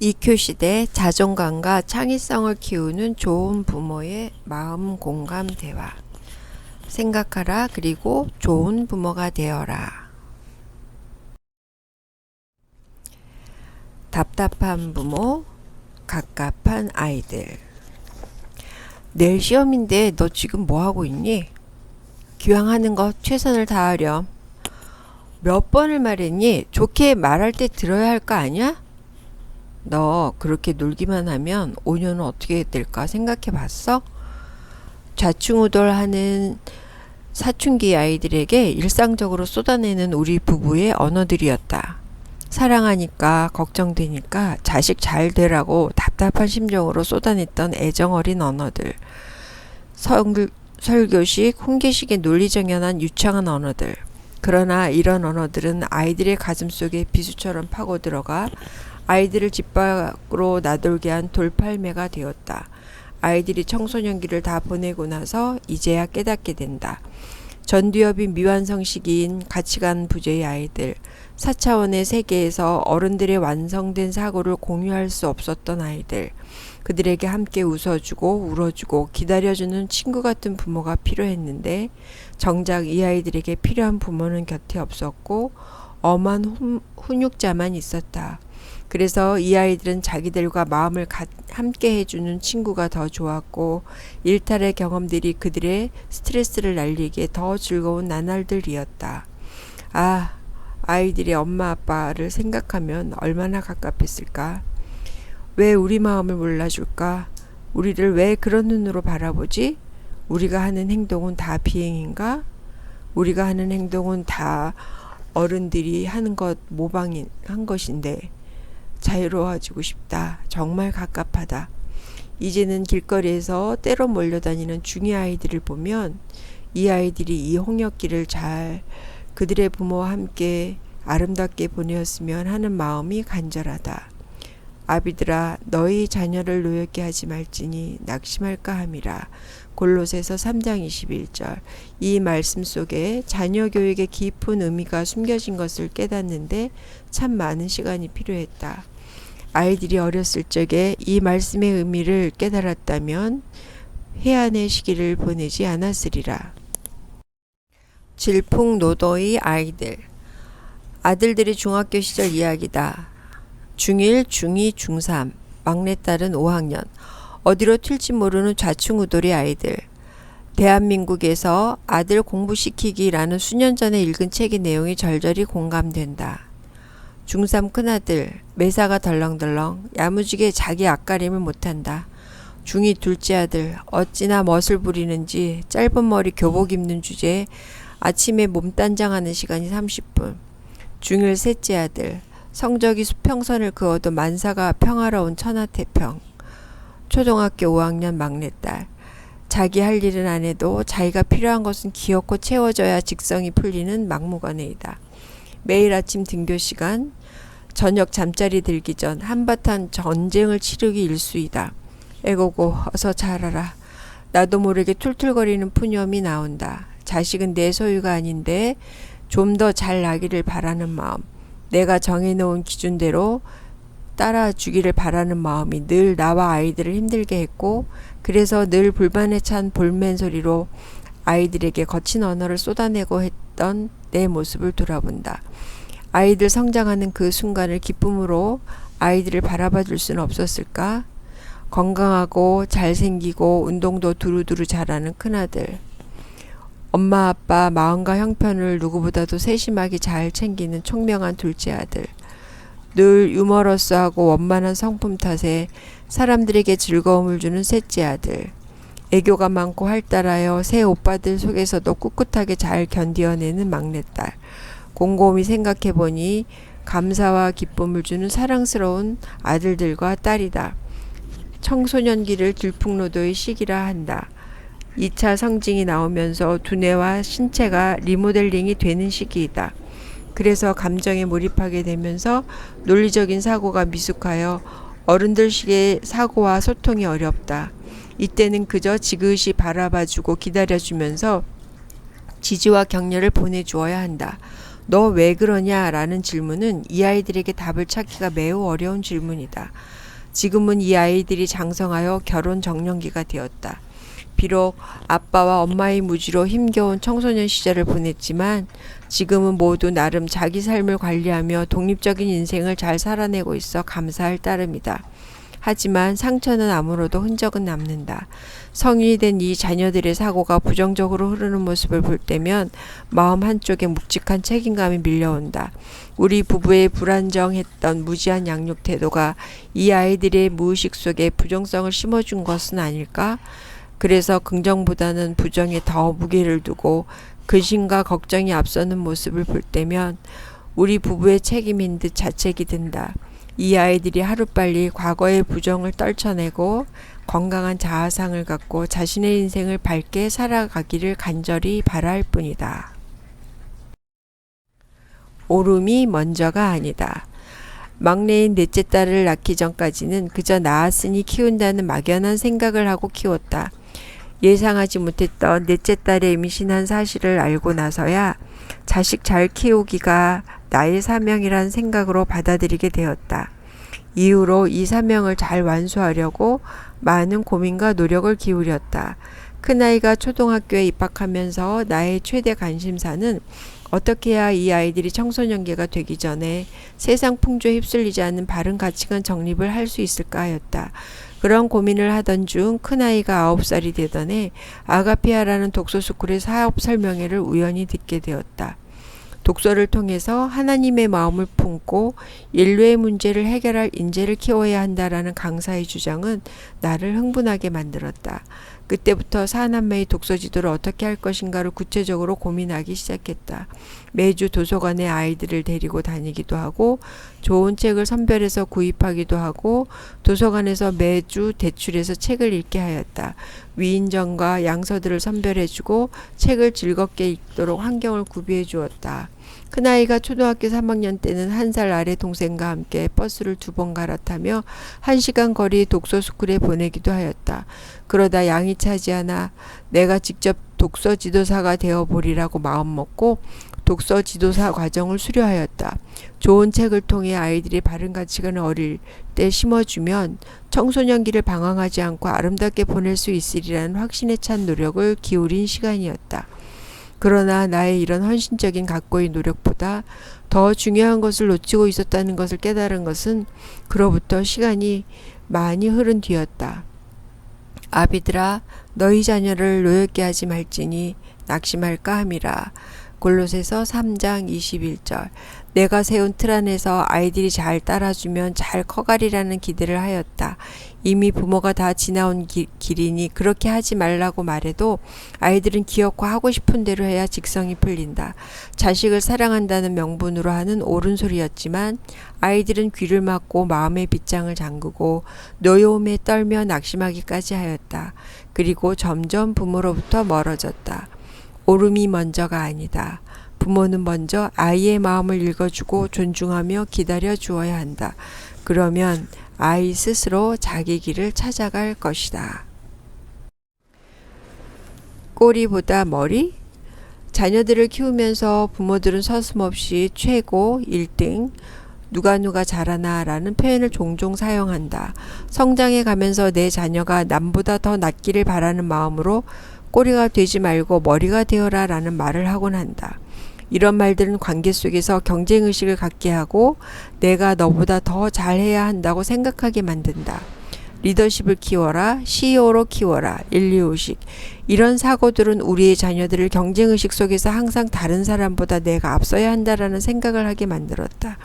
EQ 시대 자존감과 창의성을 키우는 좋은 부모의 마음 공감 대화. 생각하라. 그리고 좋은 부모가 되어라. 답답한 부모, 갑갑한 아이들. 내일 시험인데 너 지금 뭐 하고 있니? 기왕 하는 거 최선을 다하렴. 몇 번을 말했니? 좋게 말할 때 들어야 할 거 아니야? 너 그렇게 놀기만 하면 5년은 어떻게 될까 생각해 봤어? 좌충우돌하는 사춘기 아이들에게 일상적으로 쏟아내는 우리 부부의 언어들이었다. 사랑하니까 걱정되니까 자식 잘 되라고 답답한 심정으로 쏟아냈던 애정어린 언어들. 설교식, 홍계식의 논리정연한 유창한 언어들. 그러나 이런 언어들은 아이들의 가슴속에 비수처럼 파고들어가 아이들을 집 밖으로 나돌게 한 돌팔매가 되었다. 아이들이 청소년기를 다 보내고 나서 이제야 깨닫게 된다. 전두엽이 미완성 시기인 가치관 부재의 아이들, 4차원의 세계에서 어른들의 완성된 사고를 공유할 수 없었던 아이들, 그들에게 함께 웃어주고 울어주고 기다려주는 친구 같은 부모가 필요했는데 정작 이 아이들에게 필요한 부모는 곁에 없었고 엄한 훈육자만 있었다. 그래서 이 아이들은 자기들과 마음을 함께 해주는 친구가 더 좋았고 일탈의 경험들이 그들의 스트레스를 날리기에 더 즐거운 나날들이었다. 아이들이 엄마 아빠를 생각하면 얼마나 갑갑했을까? 왜 우리 마음을 몰라줄까? 우리를 왜 그런 눈으로 바라보지? 우리가 하는 행동은 다 비행인가? 우리가 하는 행동은 다 어른들이 하는 것 모방한 것인데 자유로워지고 싶다. 정말 갑갑하다. 이제는 길거리에서 때로 몰려다니는 중이 아이들을 보면 이 아이들이 이 홍역기를 잘 그들의 부모와 함께 아름답게 보내었으면 하는 마음이 간절하다. 아비들아 너희 자녀를 노엽게 하지 말지니 낙심할까 함이라. 골로새서 3장 21절. 이 말씀 속에 자녀 교육의 깊은 의미가 숨겨진 것을 깨닫는데 참 많은 시간이 필요했다. 아이들이 어렸을 적에 이 말씀의 의미를 깨달았다면 해안의 시기를 보내지 않았으리라. 질풍노도의 아이들. 아들들의 중학교 시절 이야기다. 중1, 중2, 중3, 막내딸은 5학년. 어디로 튈지 모르는 좌충우돌의 아이들. 대한민국에서 아들 공부시키기라는 수년 전에 읽은 책의 내용이 절절히 공감된다. 중3 큰아들, 매사가 덜렁덜렁, 야무지게 자기 앞가림을 못한다. 중2 둘째 아들, 어찌나 멋을 부리는지 짧은 머리 교복 입는 주제에 아침에 몸단장하는 시간이 30분. 중1 셋째 아들, 성적이 수평선을 그어도 만사가 평화로운 천하태평. 초등학교 5학년 막내딸, 자기 할 일은 안 해도 자기가 필요한 것은 기어코 채워져야 직성이 풀리는 막무가내이다. 매일 아침 등교 시간, 저녁 잠자리 들기 전 한바탕 전쟁을 치르기 일쑤이다. 에고고 어서 자라라. 나도 모르게 툴툴거리는 푸념이 나온다. 자식은 내 소유가 아닌데 좀 더 잘 나기를 바라는 마음, 내가 정해놓은 기준대로 따라주기를 바라는 마음이 늘 나와 아이들을 힘들게 했고 그래서 늘 불만에 찬 볼멘 소리로 아이들에게 거친 언어를 쏟아내고 했던 내 모습을 돌아본다. 아이들 성장하는 그 순간을 기쁨으로 아이들을 바라봐 줄 수는 없었을까? 건강하고 잘생기고 운동도 두루두루 잘하는 큰아들. 엄마 아빠 마음과 형편을 누구보다도 세심하게 잘 챙기는 총명한 둘째 아들. 늘 유머러스하고 원만한 성품 탓에 사람들에게 즐거움을 주는 셋째 아들. 애교가 많고 활달하여 새 오빠들 속에서도 꿋꿋하게 잘 견디어내는 막내딸. 곰곰이 생각해보니 감사와 기쁨을 주는 사랑스러운 아들들과 딸이다. 청소년기를 질풍노도의 시기라 한다. 2차 성징이 나오면서 두뇌와 신체가 리모델링이 되는 시기이다. 그래서 감정에 몰입하게 되면서 논리적인 사고가 미숙하여 어른들식의 사고와 소통이 어렵다. 이때는 그저 지그시 바라봐주고 기다려주면서 지지와 격려를 보내주어야 한다. 너 왜 그러냐? 라는 질문은 이 아이들에게 답을 찾기가 매우 어려운 질문이다. 지금은 이 아이들이 장성하여 결혼 정년기가 되었다. 비록 아빠와 엄마의 무지로 힘겨운 청소년 시절을 보냈지만 지금은 모두 나름 자기 삶을 관리하며 독립적인 인생을 잘 살아내고 있어 감사할 따름이다. 하지만 상처는 아무로도 흔적은 남는다. 성인이 된 이 자녀들의 사고가 부정적으로 흐르는 모습을 볼 때면 마음 한쪽에 묵직한 책임감이 밀려온다. 우리 부부의 불안정했던 무지한 양육 태도가 이 아이들의 무의식 속에 부정성을 심어준 것은 아닐까? 그래서 긍정보다는 부정에 더 무게를 두고 근심과 걱정이 앞서는 모습을 볼 때면 우리 부부의 책임인 듯 자책이 든다. 이 아이들이 하루빨리 과거의 부정을 떨쳐내고 건강한 자아상을 갖고 자신의 인생을 밝게 살아가기를 간절히 바랄 뿐이다. 오름이 먼저가 아니다. 막내인 넷째 딸을 낳기 전까지는 그저 낳았으니 키운다는 막연한 생각을 하고 키웠다. 예상하지 못했던 넷째 딸의 임신한 사실을 알고 나서야 자식 잘 키우기가 나의 사명이란 생각으로 받아들이게 되었다. 이후로 이 사명을 잘 완수하려고 많은 고민과 노력을 기울였다. 큰아이가 초등학교에 입학하면서 나의 최대 관심사는 어떻게 해야 이 아이들이 청소년기가 되기 전에 세상 풍조에 휩쓸리지 않는 바른 가치관 정립을 할 수 있을까 하였다. 그런 고민을 하던 중 큰아이가 9살이 되던 해 아가피아라는 독서스쿨의 사업 설명회를 우연히 듣게 되었다. 독서를 통해서 하나님의 마음을 품고 인류의 문제를 해결할 인재를 키워야 한다라는 강사의 주장은 나를 흥분하게 만들었다. 그때부터 사남매의 독서 지도를 어떻게 할 것인가를 구체적으로 고민하기 시작했다. 매주 도서관에 아이들을 데리고 다니기도 하고 좋은 책을 선별해서 구입하기도 하고 도서관에서 매주 대출해서 책을 읽게 하였다. 위인전과 양서들을 선별해주고 책을 즐겁게 읽도록 환경을 구비해 주었다. 큰아이가 초등학교 3학년 때는 1살 아래 동생과 함께 버스를 2번 갈아타며 1시간 거리 독서스쿨에 보내기도 하였다. 그러다 양이 차지하나 내가 직접 독서 지도사가 되어보리라고 마음먹고 독서 지도사 과정을 수료하였다. 좋은 책을 통해 아이들이 바른 가치관을 어릴 때 심어주면 청소년기를 방황하지 않고 아름답게 보낼 수 있으리라는 확신에 찬 노력을 기울인 시간이었다. 그러나 나의 이런 헌신적인 각고의 노력보다 더 중요한 것을 놓치고 있었다는 것을 깨달은 것은 그로부터 시간이 많이 흐른 뒤였다. 아비들아 너희 자녀를 노엽게 하지 말지니 낙심할까 함이라. 골로새서 3장 21절. 내가 세운 틀 안에서 아이들이 잘 따라주면 잘 커가리라는 기대를 하였다. 이미 부모가 다 지나온 길이니 그렇게 하지 말라고 말해도 아이들은 기어코 하고 싶은 대로 해야 직성이 풀린다. 자식을 사랑한다는 명분으로 하는 옳은 소리였지만 아이들은 귀를 막고 마음의 빗장을 잠그고 노여움에 떨며 낙심하기까지 하였다. 그리고 점점 부모로부터 멀어졌다. 옳음이 먼저가 아니다. 부모는 먼저 아이의 마음을 읽어주고 존중하며 기다려 주어야 한다. 그러면 아이 스스로 자기 길을 찾아갈 것이다. 꼬리보다 머리? 자녀들을 키우면서 부모들은 서슴없이 최고, 1등, 누가 잘하나 라는 표현을 종종 사용한다. 성장해 가면서 내 자녀가 남보다 더 낫기를 바라는 마음으로 꼬리가 되지 말고 머리가 되어라 라는 말을 하곤 한다. 이런 말들은 관계 속에서 경쟁의식을 갖게 하고 내가 너보다 더 잘해야 한다고 생각하게 만든다. 리더십을 키워라, CEO로 키워라, 1, 2, 5식. 이런 사고들은 우리의 자녀들을 경쟁의식 속에서 항상 다른 사람보다 내가 앞서야 한다라는 생각을 하게 만들었다.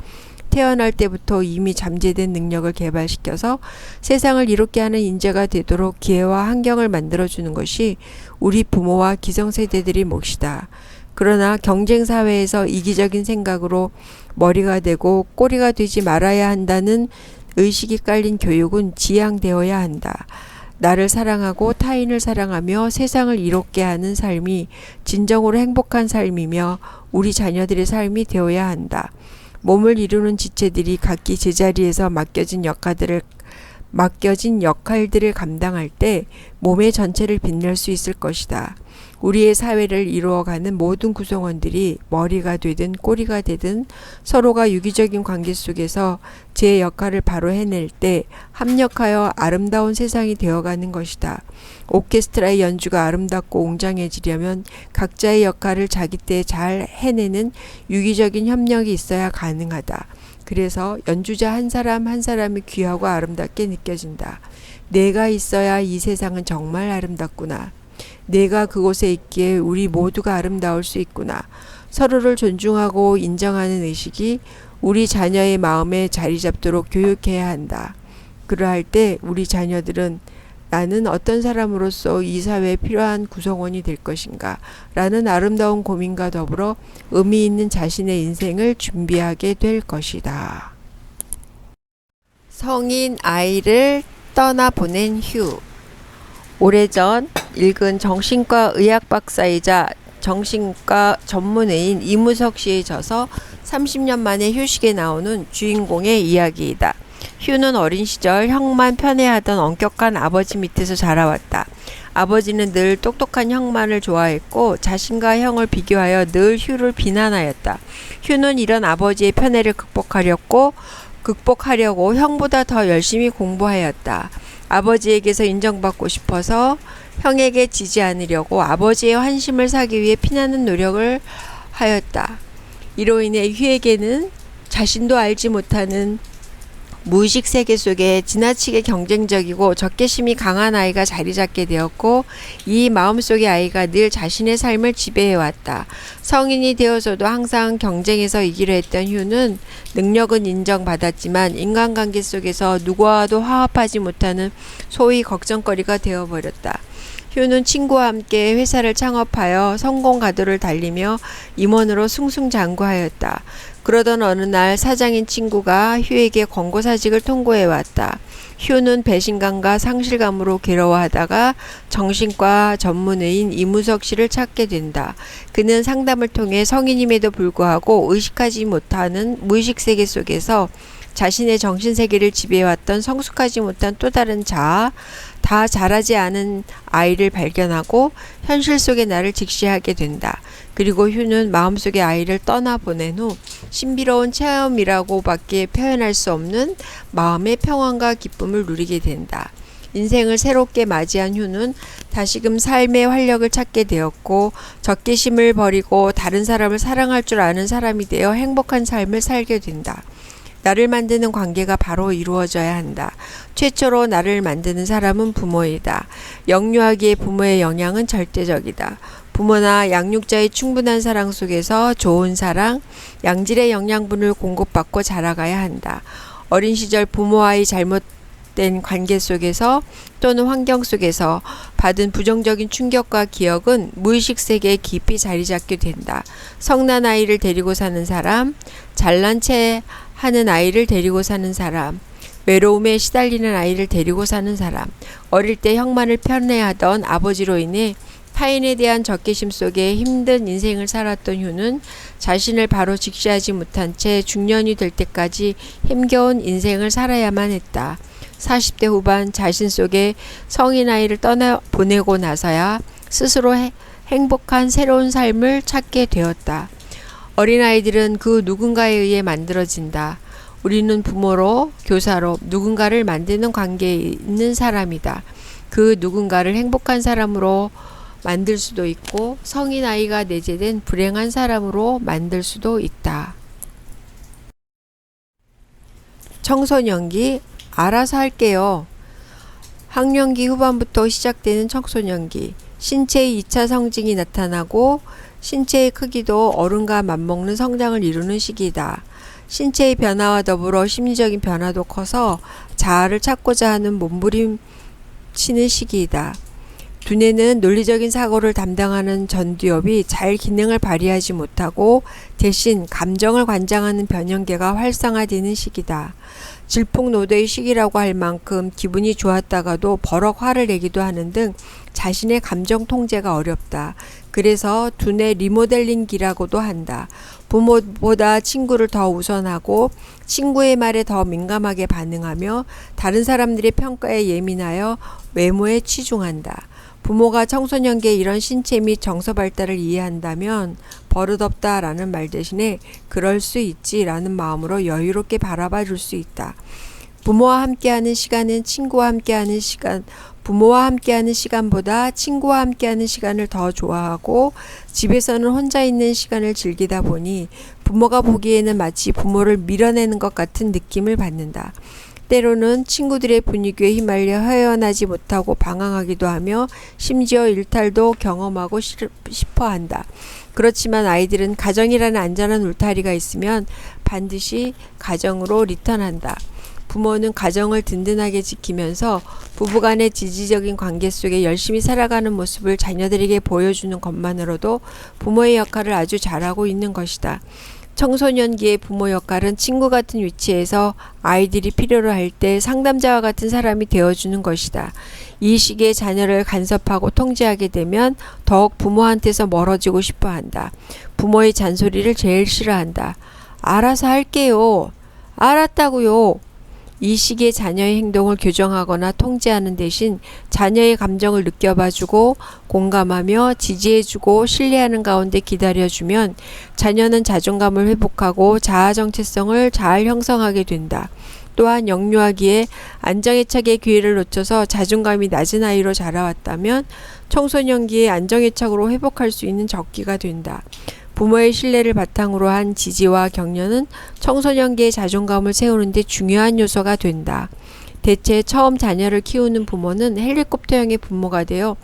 태어날 때부터 이미 잠재된 능력을 개발시켜서 세상을 이롭게 하는 인재가 되도록 기회와 환경을 만들어주는 것이 우리 부모와 기성세대들의 몫이다. 그러나 경쟁사회에서 이기적인 생각으로 머리가 되고 꼬리가 되지 말아야 한다는 의식이 깔린 교육은 지양되어야 한다. 나를 사랑하고 타인을 사랑하며 세상을 이롭게 하는 삶이 진정으로 행복한 삶이며 우리 자녀들의 삶이 되어야 한다. 몸을 이루는 지체들이 각기 제자리에서 맡겨진 역할들을 맡겨진 역할들을 감당할 때 몸의 전체를 빛낼 수 있을 것이다. 우리의 사회를 이루어가는 모든 구성원들이 머리가 되든 꼬리가 되든 서로가 유기적인 관계 속에서 제 역할을 바로 해낼 때 합력하여 아름다운 세상이 되어가는 것이다. 오케스트라의 연주가 아름답고 웅장해지려면 각자의 역할을 자기 때 잘 해내는 유기적인 협력이 있어야 가능하다. 그래서 연주자 한 사람 한 사람이 귀하고 아름답게 느껴진다. 내가 있어야 이 세상은 정말 아름답구나. 내가 그곳에 있기에 우리 모두가 아름다울 수 있구나. 서로를 존중하고 인정하는 의식이 우리 자녀의 마음에 자리 잡도록 교육해야 한다. 그러할 때 우리 자녀들은 나는 어떤 사람으로서 이 사회에 필요한 구성원이 될 것인가 라는 아름다운 고민과 더불어 의미 있는 자신의 인생을 준비하게 될 것이다. 성인 아이를 떠나보낸 휴. 오래전 읽은 정신과 의학 박사이자 정신과 전문의인 이무석 씨의 저서 30년 만에 휴식에 나오는 주인공의 이야기이다. 휴는 어린 시절 형만 편애하던 엄격한 아버지 밑에서 자라왔다. 아버지는 늘 똑똑한 형만을 좋아했고 자신과 형을 비교하여 늘 휴를 비난하였다. 휴는 이런 아버지의 편애를 극복하려고 형보다 더 열심히 공부하였다. 아버지에게서 인정받고 싶어서 형에게 지지 않으려고 아버지의 환심을 사기 위해 피나는 노력을 하였다. 이로 인해 휴에게는 자신도 알지 못하는 무의식 세계 속에 지나치게 경쟁적이고 적개심이 강한 아이가 자리 잡게 되었고 이 마음속의 아이가 늘 자신의 삶을 지배해왔다. 성인이 되어서도 항상 경쟁에서 이기려 했던 휴는 능력은 인정받았지만 인간관계 속에서 누구와도 화합하지 못하는 소위 걱정거리가 되어버렸다. 휴는 친구와 함께 회사를 창업하여 성공 가도를 달리며 임원으로 승승장구하였다. 그러던 어느 날 사장인 친구가 휴에게 권고사직을 통보해왔다. 휴는 배신감과 상실감으로 괴로워하다가 정신과 전문의인 이무석 씨를 찾게 된다. 그는 상담을 통해 성인임에도 불구하고 의식하지 못하는 무의식 세계 속에서 자신의 정신세계를 지배해왔던 성숙하지 못한 또 다른 자아, 다 자라지 않은 아이를 발견하고 현실 속의 나를 직시하게 된다. 그리고 휴는 마음속의 아이를 떠나보낸 후 신비로운 체험이라고밖에 표현할 수 없는 마음의 평안과 기쁨을 누리게 된다. 인생을 새롭게 맞이한 휴는 다시금 삶의 활력을 찾게 되었고 적개심을 버리고 다른 사람을 사랑할 줄 아는 사람이 되어 행복한 삶을 살게 된다. 나를 만드는 관계가 바로 이루어져야 한다. 최초로 나를 만드는 사람은 부모이다. 영유아기의 부모의 영향은 절대적이다. 부모나 양육자의 충분한 사랑 속에서 좋은 사랑, 양질의 영양분을 공급받고 자라가야 한다. 어린 시절 부모와의 잘못된 관계 속에서 또는 환경 속에서 받은 부정적인 충격과 기억은 무의식 세계에 깊이 자리 잡게 된다. 성난 아이를 데리고 사는 사람, 잘난 체 하는 아이를 데리고 사는 사람, 외로움에 시달리는 아이를 데리고 사는 사람, 어릴 때 형만을 편애하던 아버지로 인해 타인에 대한 적개심 속에 힘든 인생을 살았던 휴는 자신을 바로 직시하지 못한 채 중년이 될 때까지 힘겨운 인생을 살아야만 했다. 40대 후반 자신 속에 성인 아이를 떠나보내고 나서야 스스로 행복한 새로운 삶을 찾게 되었다. 어린아이들은 그 누군가에 의해 만들어진다. 우리는 부모로, 교사로 누군가를 만드는 관계에 있는 사람이다. 그 누군가를 행복한 사람으로 만들 수도 있고 성인 아이가 내재된 불행한 사람으로 만들 수도 있다. 청소년기 알아서 할게요. 학령기 후반부터 시작되는 청소년기. 신체의 2차 성징이 나타나고 신체의 크기도 어른과 맞먹는 성장을 이루는 시기이다. 신체의 변화와 더불어 심리적인 변화도 커서 자아를 찾고자 하는 몸부림치는 시기이다. 두뇌는 논리적인 사고를 담당하는 전두엽이 잘 기능을 발휘하지 못하고 대신 감정을 관장하는 변형계가 활성화되는 시기다. 질풍노도의 시기라고 할 만큼 기분이 좋았다가도 버럭 화를 내기도 하는 등 자신의 감정 통제가 어렵다. 그래서 두뇌 리모델링기라고도 한다. 부모보다 친구를 더 우선하고 친구의 말에 더 민감하게 반응하며 다른 사람들의 평가에 예민하여 외모에 치중한다. 부모가 청소년기에 이런 신체 및 정서 발달을 이해한다면 버릇없다라는 말 대신에 그럴 수 있지라는 마음으로 여유롭게 바라봐 줄 수 있다. 부모와 함께하는 시간은 친구와 함께하는 시간, 부모와 함께하는 시간보다 친구와 함께하는 시간을 더 좋아하고 집에서는 혼자 있는 시간을 즐기다 보니 부모가 보기에는 마치 부모를 밀어내는 것 같은 느낌을 받는다. 때로는 친구들의 분위기에 휘말려 헤어나지 못하고 방황하기도 하며 심지어 일탈도 경험하고 싶어 한다. 그렇지만 아이들은 가정이라는 안전한 울타리가 있으면 반드시 가정으로 리턴한다. 부모는 가정을 든든하게 지키면서 부부간의 지지적인 관계 속에 열심히 살아가는 모습을 자녀들에게 보여주는 것만으로도 부모의 역할을 아주 잘하고 있는 것이다. 청소년기의 부모 역할은 친구 같은 위치에서 아이들이 필요로 할 때 상담자와 같은 사람이 되어주는 것이다. 이 시기에 자녀를 간섭하고 통제하게 되면 더욱 부모한테서 멀어지고 싶어 한다. 부모의 잔소리를 제일 싫어한다. 알아서 할게요. 알았다고요. 이 시기에 자녀의 행동을 교정하거나 통제하는 대신 자녀의 감정을 느껴봐주고 공감하며 지지해주고 신뢰하는 가운데 기다려주면 자녀는 자존감을 회복하고 자아 정체성을 잘 형성하게 된다. 또한 영유아기에 안정애착의 기회를 놓쳐서 자존감이 낮은 아이로 자라왔다면 청소년기에 안정애착으로 회복할 수 있는 적기가 된다. 부모의 신뢰를 바탕으로 한 지지와 격려는 청소년기의 자존감을 세우는 데 중요한 요소가 된다. 대체 처음 자녀를 키우는 부모는 헬리콥터형의 부모가 되어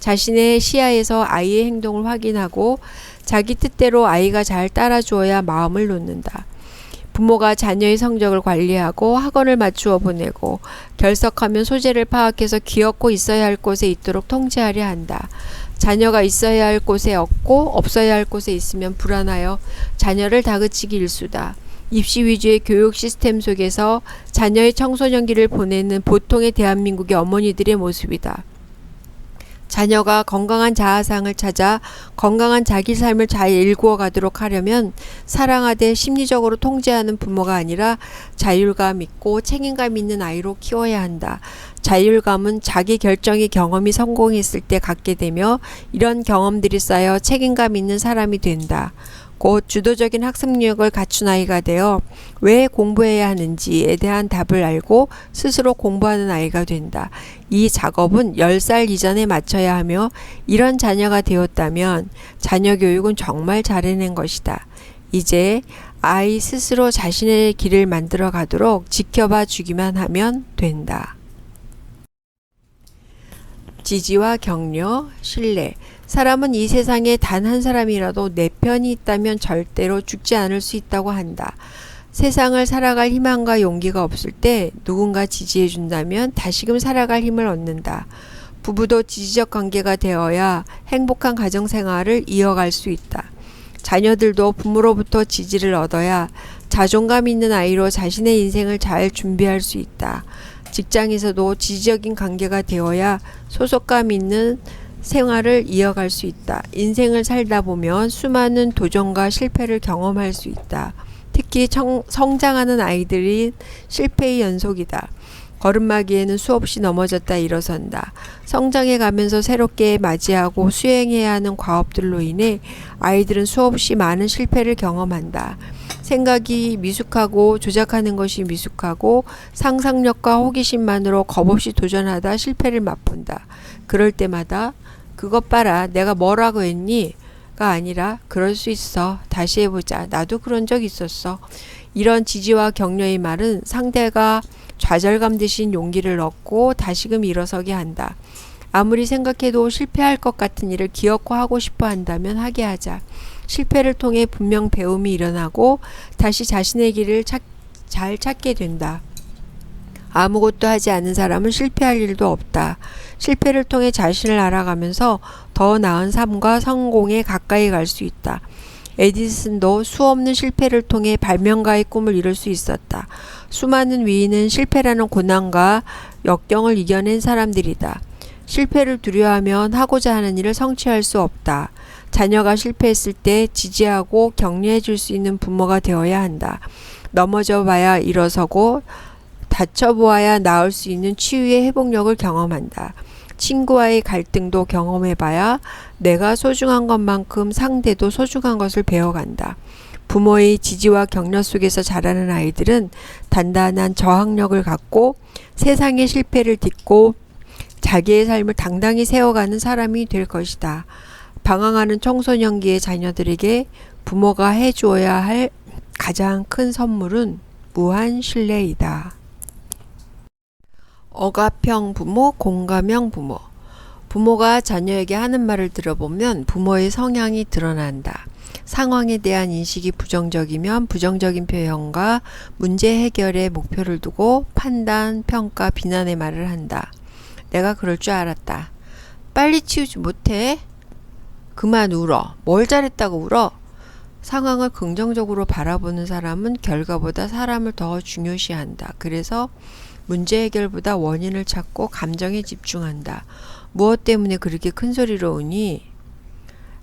자신의 시야에서 아이의 행동을 확인하고 자기 뜻대로 아이가 잘 따라주어야 마음을 놓는다. 부모가 자녀의 성적을 관리하고 학원을 맞추어 보내고 결석하면 소재를 파악해서 기억고 있어야 할 곳에 있도록 통제하려 한다. 자녀가 있어야 할 곳에 없고 없어야 할 곳에 있으면 불안하여 자녀를 다그치기 일쑤다. 입시 위주의 교육 시스템 속에서 자녀의 청소년기를 보내는 보통의 대한민국의 어머니들의 모습이다. 자녀가 건강한 자아상을 찾아 건강한 자기 삶을 잘 일구어 가도록 하려면 사랑하되 심리적으로 통제하는 부모가 아니라 자율감 있고 책임감 있는 아이로 키워야 한다. 자율감은 자기 결정의 경험이 성공했을 때 갖게 되며 이런 경험들이 쌓여 책임감 있는 사람이 된다. 곧 주도적인 학습 능력을 갖춘 아이가 되어 왜 공부해야 하는지에 대한 답을 알고 스스로 공부하는 아이가 된다. 이 작업은 10살 이전에 마쳐야 하며 이런 자녀가 되었다면 자녀 교육은 정말 잘해낸 것이다. 이제 아이 스스로 자신의 길을 만들어 가도록 지켜봐 주기만 하면 된다. 지지와 격려, 신뢰. 사람은 이 세상에 단 한 사람이라도 내 편이 있다면 절대로 죽지 않을 수 있다고 한다. 세상을 살아갈 희망과 용기가 없을 때 누군가 지지해준다면 다시금 살아갈 힘을 얻는다. 부부도 지지적 관계가 되어야 행복한 가정생활을 이어갈 수 있다. 자녀들도 부모로부터 지지를 얻어야 자존감 있는 아이로 자신의 인생을 잘 준비할 수 있다. 직장에서도 지지적인 관계가 되어야 소속감 있는 생활을 이어갈 수 있다. 인생을 살다 보면 수많은 도전과 실패를 경험할 수 있다. 특히 성장하는 아이들이 실패의 연속이다. 걸음마기에는 수없이 넘어졌다 일어선다. 성장해 가면서 새롭게 맞이하고 수행해야 하는 과업들로 인해 아이들은 수없이 많은 실패를 경험한다. 생각이 미숙하고 조작하는 것이 미숙하고 상상력과 호기심만으로 겁없이 도전하다 실패를 맛본다. 그럴 때마다 그것 봐라 내가 뭐라고 했니? 가 아니라 그럴 수 있어. 다시 해보자. 나도 그런 적 있었어. 이런 지지와 격려의 말은 상대가 좌절감 대신 용기를 얻고 다시금 일어서게 한다. 아무리 생각해도 실패할 것 같은 일을 기어코 하고 싶어 한다면 하게 하자. 실패를 통해 분명 배움이 일어나고 다시 자신의 길을 잘 찾게 된다. 아무것도 하지 않은 사람은 실패할 일도 없다. 실패를 통해 자신을 알아가면서 더 나은 삶과 성공에 가까이 갈 수 있다. 에디슨도 수없는 실패를 통해 발명가의 꿈을 이룰 수 있었다. 수많은 위인은 실패라는 고난과 역경을 이겨낸 사람들이다. 실패를 두려워하면 하고자 하는 일을 성취할 수 없다. 자녀가 실패했을 때 지지하고 격려해 줄 수 있는 부모가 되어야 한다. 넘어져 봐야 일어서고 다쳐보아야 나을 수 있는 치유의 회복력을 경험한다. 친구와의 갈등도 경험해봐야 내가 소중한 것만큼 상대도 소중한 것을 배워간다. 부모의 지지와 격려 속에서 자라는 아이들은 단단한 저항력을 갖고 세상의 실패를 딛고 자기의 삶을 당당히 세워가는 사람이 될 것이다. 방황하는 청소년기의 자녀들에게 부모가 해주어야 할 가장 큰 선물은 무한 신뢰이다. 억압형 부모, 공감형 부모. 부모가 자녀에게 하는 말을 들어보면 부모의 성향이 드러난다. 상황에 대한 인식이 부정적이면 부정적인 표현과 문제 해결에 목표를 두고 판단, 평가, 비난의 말을 한다. 내가 그럴 줄 알았다. 빨리 치우지 못해? 그만 울어. 뭘 잘했다고 울어? 상황을 긍정적으로 바라보는 사람은 결과보다 사람을 더 중요시한다. 그래서 문제 해결보다 원인을 찾고 감정에 집중한다. 무엇 때문에 그렇게 큰 소리로 우니?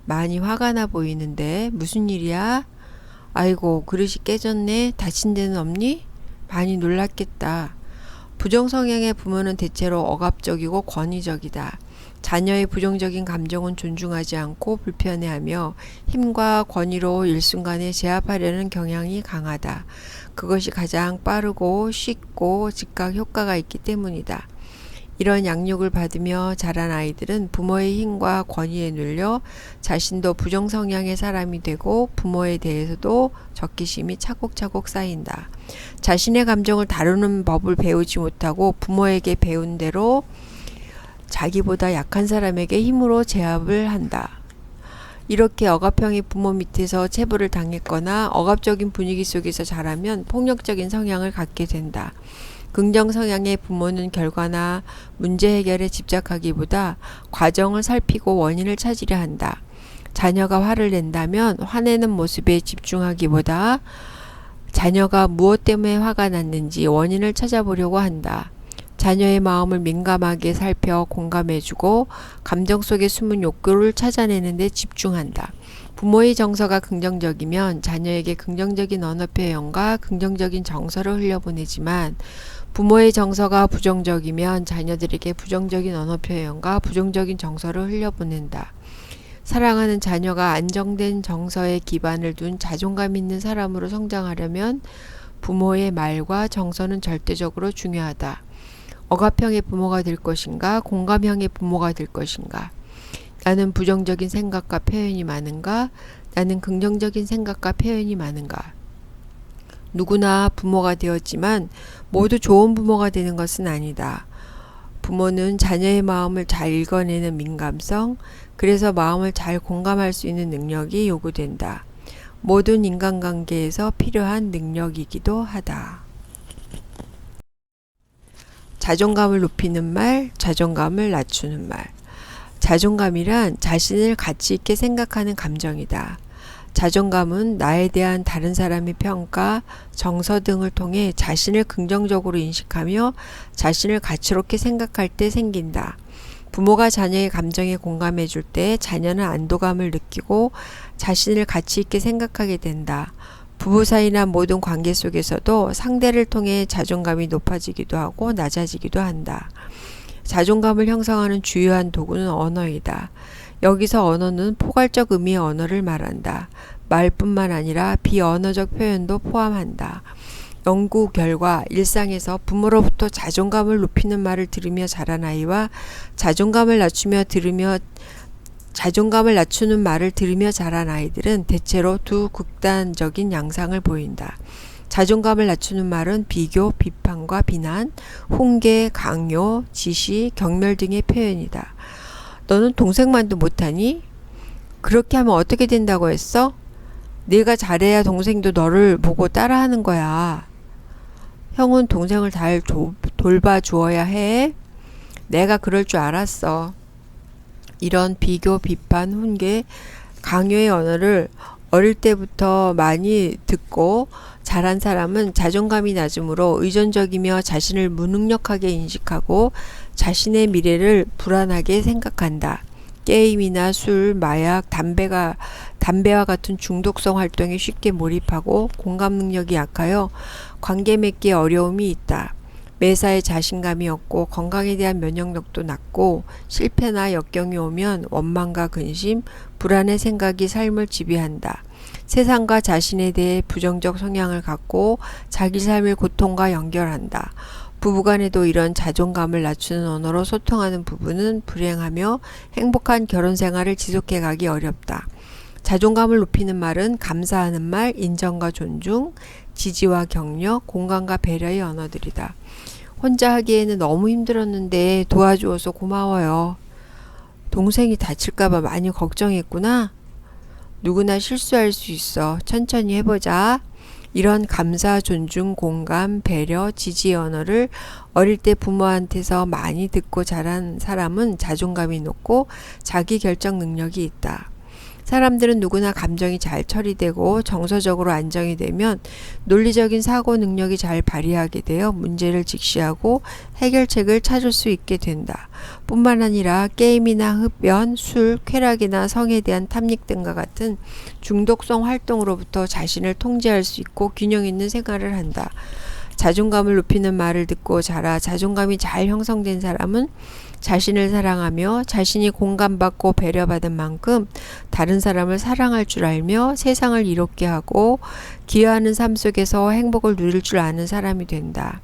많이 화가 나 보이는데 무슨 일이야? 아이고, 그릇이 깨졌네. 다친 데는 없니? 많이 놀랐겠다. 부정성향의 부모는 대체로 억압적이고 권위적이다. 자녀의 부정적인 감정은 존중하지 않고 불편해하며 힘과 권위로 일순간에 제압하려는 경향이 강하다. 그것이 가장 빠르고 쉽고 즉각 효과가 있기 때문이다. 이런 양육을 받으며 자란 아이들은 부모의 힘과 권위에 눌려 자신도 부정성향의 사람이 되고 부모에 대해서도 적개심이 차곡차곡 쌓인다. 자신의 감정을 다루는 법을 배우지 못하고 부모에게 배운 대로 자기보다 약한 사람에게 힘으로 제압을 한다. 이렇게 억압형의 부모 밑에서 체벌을 당했거나 억압적인 분위기 속에서 자라면 폭력적인 성향을 갖게 된다. 긍정 성향의 부모는 결과나 문제 해결에 집착하기보다 과정을 살피고 원인을 찾으려 한다. 자녀가 화를 낸다면 화내는 모습에 집중하기보다 자녀가 무엇 때문에 화가 났는지 원인을 찾아보려고 한다. 자녀의 마음을 민감하게 살펴 공감해주고 감정 속에 숨은 욕구를 찾아내는 데 집중한다. 부모의 정서가 긍정적이면 자녀에게 긍정적인 언어 표현과 긍정적인 정서를 흘려보내지만 부모의 정서가 부정적이면 자녀들에게 부정적인 언어 표현과 부정적인 정서를 흘려보낸다. 사랑하는 자녀가 안정된 정서에 기반을 둔 자존감 있는 사람으로 성장하려면 부모의 말과 정서는 절대적으로 중요하다. 억압형의 부모가 될 것인가, 공감형의 부모가 될 것인가? 나는 부정적인 생각과 표현이 많은가? 나는 긍정적인 생각과 표현이 많은가? 누구나 부모가 되었지만 모두 좋은 부모가 되는 것은 아니다. 부모는 자녀의 마음을 잘 읽어내는 민감성, 그래서 마음을 잘 공감할 수 있는 능력이 요구된다. 모든 인간관계에서 필요한 능력이기도 하다. 자존감을 높이는 말, 자존감을 낮추는 말. 자존감이란 자신을 가치 있게 생각하는 감정이다. 자존감은 나에 대한 다른 사람의 평가, 정서 등을 통해 자신을 긍정적으로 인식하며 자신을 가치롭게 생각할 때 생긴다. 부모가 자녀의 감정에 공감해 줄 때 자녀는 안도감을 느끼고 자신을 가치 있게 생각하게 된다. 부부 사이나 모든 관계 속에서도 상대를 통해 자존감이 높아지기도 하고 낮아지기도 한다. 자존감을 형성하는 주요한 도구는 언어이다. 여기서 언어는 포괄적 의미의 언어를 말한다. 말뿐만 아니라 비언어적 표현도 포함한다. 연구 결과 일상에서 부모로부터 자존감을 높이는 말을 들으며 자란 아이와 자존감을 낮추는 말을 들으며 자란 아이들은 대체로 두 극단적인 양상을 보인다. 자존감을 낮추는 말은 비교, 비판과 비난, 훈계, 강요, 지시, 경멸 등의 표현이다. 너는 동생만도 못하니? 그렇게 하면 어떻게 된다고 했어? 네가 잘해야 동생도 너를 보고 따라하는 거야. 형은 동생을 잘 돌봐주어야 해. 내가 그럴 줄 알았어. 이런 비교, 비판, 훈계, 강요의 언어를 어릴 때부터 많이 듣고 자란 사람은 자존감이 낮으므로 의존적이며 자신을 무능력하게 인식하고 자신의 미래를 불안하게 생각한다. 게임이나 술, 마약, 담배와 같은 중독성 활동에 쉽게 몰입하고 공감 능력이 약하여 관계 맺기에 어려움이 있다. 매사에 자신감이 없고 건강에 대한 면역력도 낮고 실패나 역경이 오면 원망과 근심, 불안의 생각이 삶을 지배한다. 세상과 자신에 대해 부정적 성향을 갖고 자기 삶을 고통과 연결한다. 부부간에도 이런 자존감을 낮추는 언어로 소통하는 부부는 불행하며 행복한 결혼 생활을 지속해 가기 어렵다. 자존감을 높이는 말은 감사하는 말, 인정과 존중, 지지와 격려, 공감과 배려의 언어들이다. 혼자 하기에는 너무 힘들었는데 도와주어서 고마워요. 동생이 다칠까봐 많이 걱정했구나. 누구나 실수할 수 있어. 천천히 해보자. 이런 감사, 존중, 공감, 배려, 지지의 언어를 어릴 때 부모한테서 많이 듣고 자란 사람은 자존감이 높고 자기 결정 능력이 있다. 사람들은 누구나 감정이 잘 처리되고 정서적으로 안정이 되면 논리적인 사고 능력이 잘 발휘하게 되어 문제를 직시하고 해결책을 찾을 수 있게 된다. 뿐만 아니라 게임이나 흡연, 술, 쾌락이나 성에 대한 탐닉 등과 같은 중독성 활동으로부터 자신을 통제할 수 있고 균형 있는 생활을 한다. 자존감을 높이는 말을 듣고 자라 자존감이 잘 형성된 사람은 자신을 사랑하며 자신이 공감받고 배려받은 만큼 다른 사람을 사랑할 줄 알며 세상을 이롭게 하고 기여하는 삶 속에서 행복을 누릴 줄 아는 사람이 된다.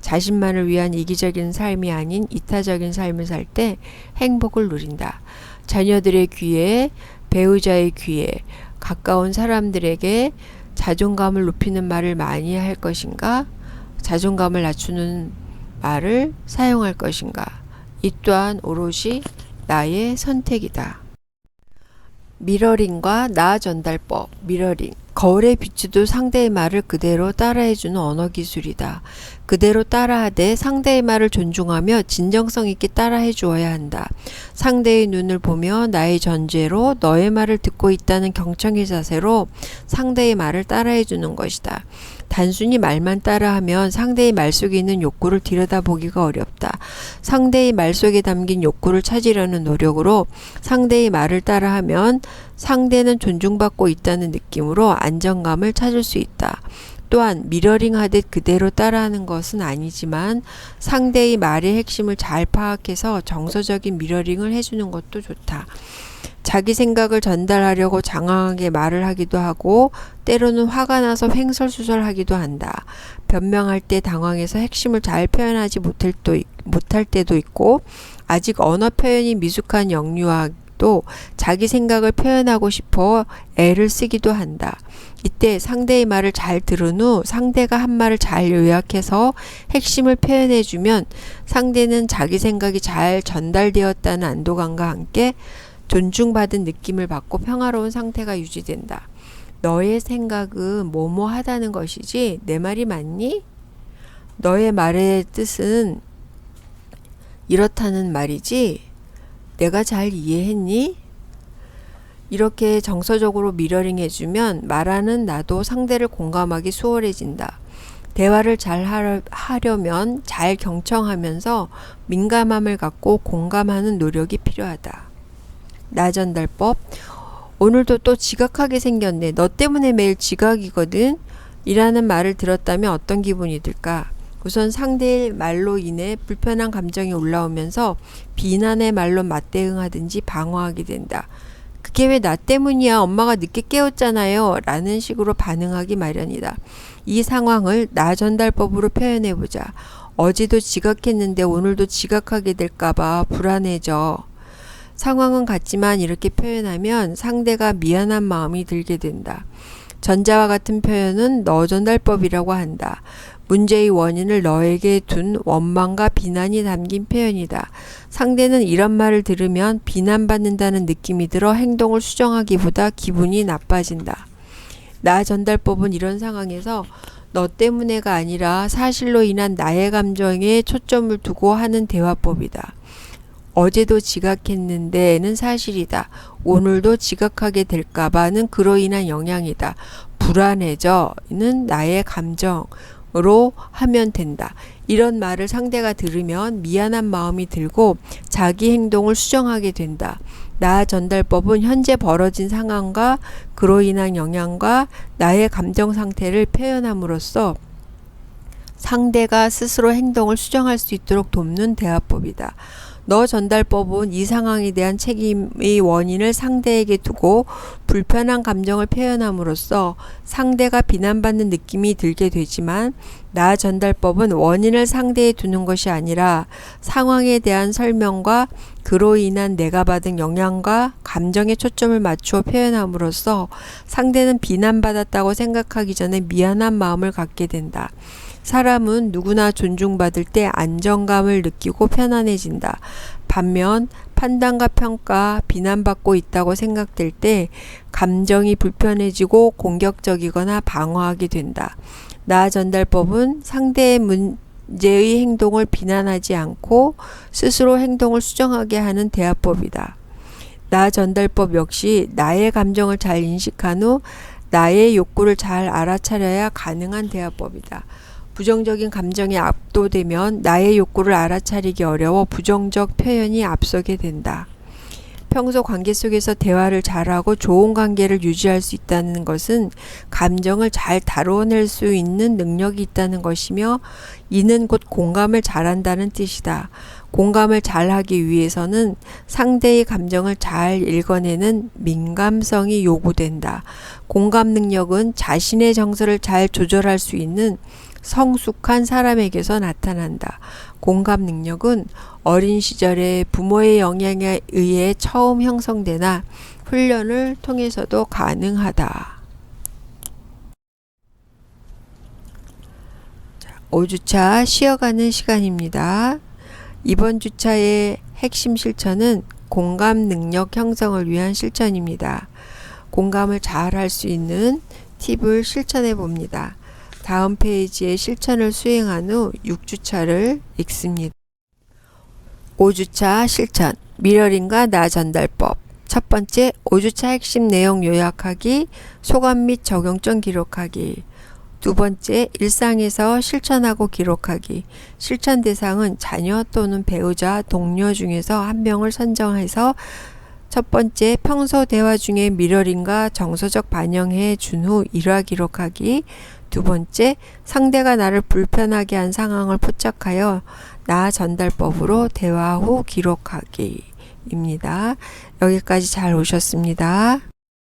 자신만을 위한 이기적인 삶이 아닌 이타적인 삶을 살 때 행복을 누린다. 자녀들의 귀에, 배우자의 귀에, 가까운 사람들에게 자존감을 높이는 말을 많이 할 것인가? 자존감을 낮추는 말을 사용할 것인가? 이 또한 오롯이 나의 선택이다. 미러링과 나 전달법. 미러링. 거울에 비추도 상대의 말을 그대로 따라해주는 언어 기술이다. 그대로 따라하되 상대의 말을 존중하며 진정성 있게 따라해 주어야 한다. 상대의 눈을 보며 나의 전제로 너의 말을 듣고 있다는 경청의 자세로 상대의 말을 따라해 주는 것이다. 단순히 말만 따라하면 상대의 말 속에 있는 욕구를 들여다보기가 어렵다. 상대의 말 속에 담긴 욕구를 찾으려는 노력으로 상대의 말을 따라하면 상대는 존중받고 있다는 느낌으로 안정감을 찾을 수 있다. 또한 미러링 하듯 그대로 따라하는 것은 아니지만 상대의 말의 핵심을 잘 파악해서 정서적인 미러링을 해주는 것도 좋다. 자기 생각을 전달하려고 장황하게 말을 하기도 하고 때로는 화가 나서 횡설수설하기도 한다. 변명할 때 당황해서 핵심을 잘 표현하지 못할 때도 있고 아직 언어 표현이 미숙한 영유아도 자기 생각을 표현하고 싶어 애를 쓰기도 한다. 이때 상대의 말을 잘 들은 후 상대가 한 말을 잘 요약해서 핵심을 표현해주면 상대는 자기 생각이 잘 전달되었다는 안도감과 함께 존중받은 느낌을 받고 평화로운 상태가 유지된다. 너의 생각은 뭐뭐 하다는 것이지 내 말이 맞니? 너의 말의 뜻은 이렇다는 말이지 내가 잘 이해했니? 이렇게 정서적으로 미러링 해주면 말하는 나도 상대를 공감하기 수월해진다. 대화를 잘 하려면 잘 경청하면서 민감함을 갖고 공감하는 노력이 필요하다. 나 전달법. 오늘도 또 지각하게 생겼네. 너 때문에 매일 지각이거든. 이라는 말을 들었다면 어떤 기분이 들까? 우선 상대의 말로 인해 불편한 감정이 올라오면서 비난의 말로 맞대응하든지 방어하게 된다. 그게 왜 나 때문이야? 엄마가 늦게 깨웠잖아요. 라는 식으로 반응하기 마련이다. 이 상황을 나 전달법으로 표현해보자. 어제도 지각했는데 오늘도 지각하게 될까봐 불안해져. 상황은 같지만 이렇게 표현하면 상대가 미안한 마음이 들게 된다. 전자와 같은 표현은 너 전달법이라고 한다. 문제의 원인을 너에게 둔 원망과 비난이 담긴 표현이다. 상대는 이런 말을 들으면 비난받는다는 느낌이 들어 행동을 수정하기보다 기분이 나빠진다. 나 전달법은 이런 상황에서 너 때문에가 아니라 사실로 인한 나의 감정에 초점을 두고 하는 대화법이다. 어제도 지각했는데는 사실이다. 오늘도 지각하게 될까봐는 그로 인한 영향이다. 불안해져는 나의 감정으로 하면 된다. 이런 말을 상대가 들으면 미안한 마음이 들고 자기 행동을 수정하게 된다. 나 전달법은 현재 벌어진 상황과 그로 인한 영향과 나의 감정 상태를 표현함으로써 상대가 스스로 행동을 수정할 수 있도록 돕는 대화법이다. 너 전달법은 이 상황에 대한 책임의 원인을 상대에게 두고 불편한 감정을 표현함으로써 상대가 비난받는 느낌이 들게 되지만 나 전달법은 원인을 상대에 두는 것이 아니라 상황에 대한 설명과 그로 인한 내가 받은 영향과 감정에 초점을 맞추어 표현함으로써 상대는 비난받았다고 생각하기 전에 미안한 마음을 갖게 된다. 사람은 누구나 존중받을 때 안정감을 느끼고 편안해진다. 반면 판단과 평가, 비난받고 있다고 생각될 때 감정이 불편해지고 공격적이거나 방어하게 된다. 나 전달법은 상대의 문제의 행동을 비난하지 않고 스스로 행동을 수정하게 하는 대화법이다. 나 전달법 역시 나의 감정을 잘 인식한 후 나의 욕구를 잘 알아차려야 가능한 대화법이다. 부정적인 감정에 압도되면 나의 욕구를 알아차리기 어려워 부정적 표현이 앞서게 된다. 평소 관계 속에서 대화를 잘하고 좋은 관계를 유지할 수 있다는 것은 감정을 잘 다뤄낼 수 있는 능력이 있다는 것이며 이는 곧 공감을 잘한다는 뜻이다. 공감을 잘하기 위해서는 상대의 감정을 잘 읽어내는 민감성이 요구된다. 공감 능력은 자신의 정서를 잘 조절할 수 있는 성숙한 사람에게서 나타난다. 공감 능력은 어린 시절에 부모의 영향에 의해 처음 형성되나 훈련을 통해서도 가능하다. 5주차 쉬어가는 시간입니다. 이번 주차의 핵심 실천은 공감 능력 형성을 위한 실천입니다. 공감을 잘 할 수 있는 팁을 실천해 봅니다. 다음 페이지에 실천을 수행한 후 6주차를 읽습니다. 5주차 실천, 미러링과 나 전달법. 첫 번째, 5주차 핵심 내용 요약하기, 소감 및 적용점 기록하기. 두 번째, 일상에서 실천하고 기록하기. 실천 대상은 자녀 또는 배우자, 동료 중에서 한 명을 선정해서 첫 번째, 평소 대화 중에 미러링과 정서적 반영해 준 후 일화 기록하기. 두 번째, 상대가 나를 불편하게 한 상황을 포착하여 나 전달법으로 대화 후 기록하기입니다. 여기까지 잘 오셨습니다.